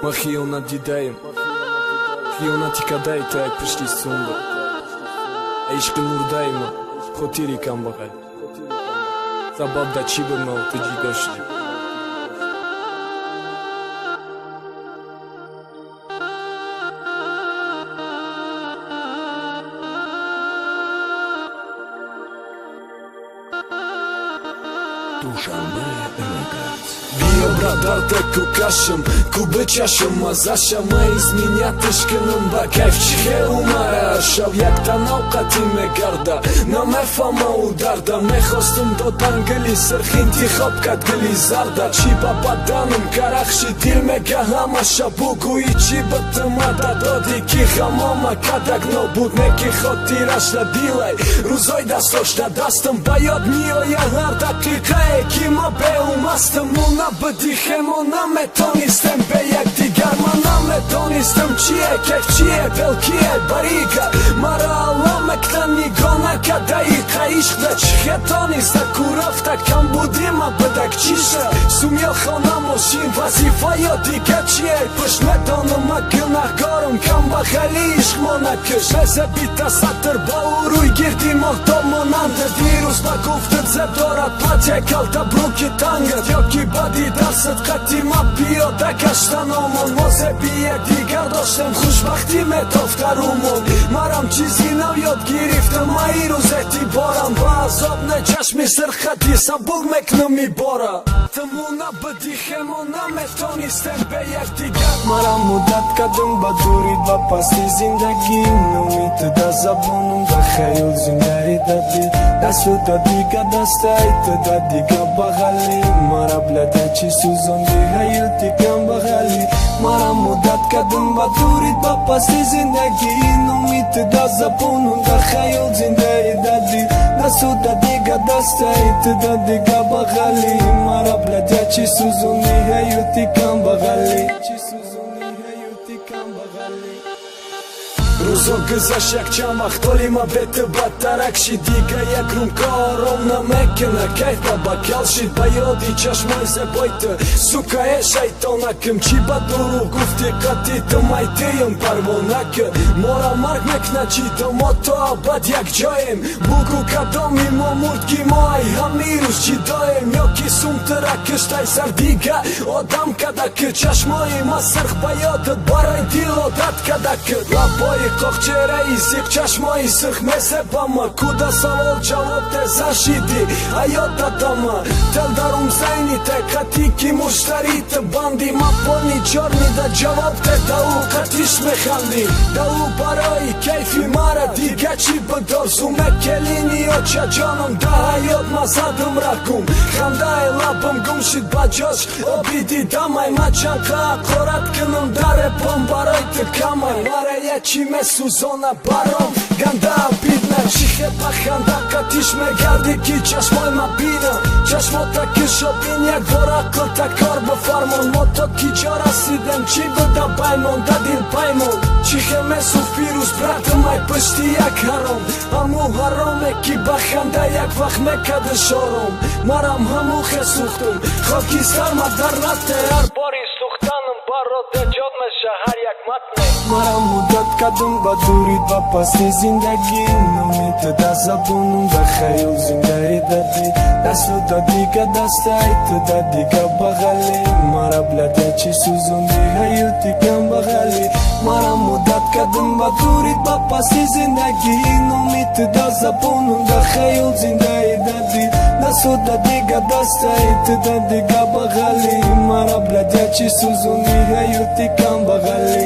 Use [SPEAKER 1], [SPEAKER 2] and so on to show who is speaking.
[SPEAKER 1] Мы хионат дидаем, хионати кадай так пришли сумба. А ишки мурдайма, хотири камбагай. Забаб да чи бирмау тиджи дошти.
[SPEAKER 2] Душанбе Records.
[SPEAKER 1] Био брадар теку кашам, кубы чашам, мазашама из меня тышканым бакайф чихе умара шав як танау қатиме гарда наме фама ударда мехостум додан гили сырхин тихоп кад гили зарда чи бабаданым карахши дилме гаҳама шабугу и чи бытымада доди ки хамама кадаг нобуд неки хотирашна дилай рӯзои дастошта дастам ба ёд миоя ҳар дақиқае ки ма беумастам ну набдихем мо наметонистем бе якдигар ман наметонистам чие кайф чие белкие барига мара алло мекна нигоҳ накарда иқа ишқда чихе тониста ку рафта кам будима бадак чиша сумел хона мошин вазифа ё дига чие пуш медонама гунаҳгорам камбахали ишқ мо накаш лезе бита сатр ба уруй гирди моҳтоб монанда дирӯз ба гуфтат зебдорад платья калта бруки тангат ёки бади дарсат қатима пиёда гаштан омон мозеби якдигар доштем хушбахтӣ метофта румон марам чизи нав ёд гирифтам аи рӯз эътиборам ба азоб не чашми сирхати сабук мекнам мибора тму набдихемо наметонистем бе якдигар марам муддат кадам ба дури ба пасти зиндагӣ умид да забонам да хаёл зиндаи дади дасту дадига дастай ту дадига бағали мара блада чи сӯзонди ҳаёти камбағали марам муддат кадам ба дури ба пасти зиндагӣ умид да забонам да хаёл зиндаи дади дасту дадига дастай ту дадига бағали мара блада чи сӯзонди ҳаёти камбағали рӯзо гузашт якчанд вақт ҳоли ма бети бадтарак шид дига як румка ором намекуна кайф ба бакал шид ба ёди чашмои зебои ту сукае шайтонакам чӣ ба дурӯғ гуфти қати ту майтиём парвонака мора марг мекна чӣ домо то абад якҷоем бугу кадоми мо мурд ки мо ай ҳамирӯз ҷидоем ё ки сумтира киштай сар дига одам кадака чашмои ма сирх ба ёдат барои дил одат кадака лабои қоқчераи зиқ чашмои сирх месебама куда савол ҷавоб те зашиди ҳаёт дадама дил дарум зайни те қати ки муштари те банди ма пони ҷорни да ҷавоб те да ӯ қатиш механди да ӯ барои кайфи мара дига чӣ бидор зуме келини ё чаҷонам да ҳаёт ма задум ракум хандаи лабам гум шид ба ҷош оби дидамай ма чанқа ҳақорат кунам дарепом барои ту камай мара ячи месӯзона баром ганда бидна чихе ба ханда қатиш мегарди ки чашмои ма бина чашмота кишобин як бор ақлта кор бифармон мо то ки ҷо расидем чӣ буда баймон да дил паймон чихе месӯф пирӯз братамай пишти як ҳаром ҳамӯ ҳароме ки ба ханда як вақт мекадаш ором марам ҳамӯ хесӯхтум хоки сарма дар рафте ҳар бори сӯхтанам барот эҷод меша ҳар як матне марам муддат кадам ба дури ба пасти зиндагӣ умид да забонам ба хаёл зиндаи дади дасту дадига дастай ту дадига бағали мара блада чи сӯзонди ҳаёти камбағали марам муддат кадам ба дури ба пасти зиндагӣ умид да забонам ба хаёл зиндаи дади дасту дадига дастай ту дадига бағали мара блада чи сӯзонди ҳаёти камбағали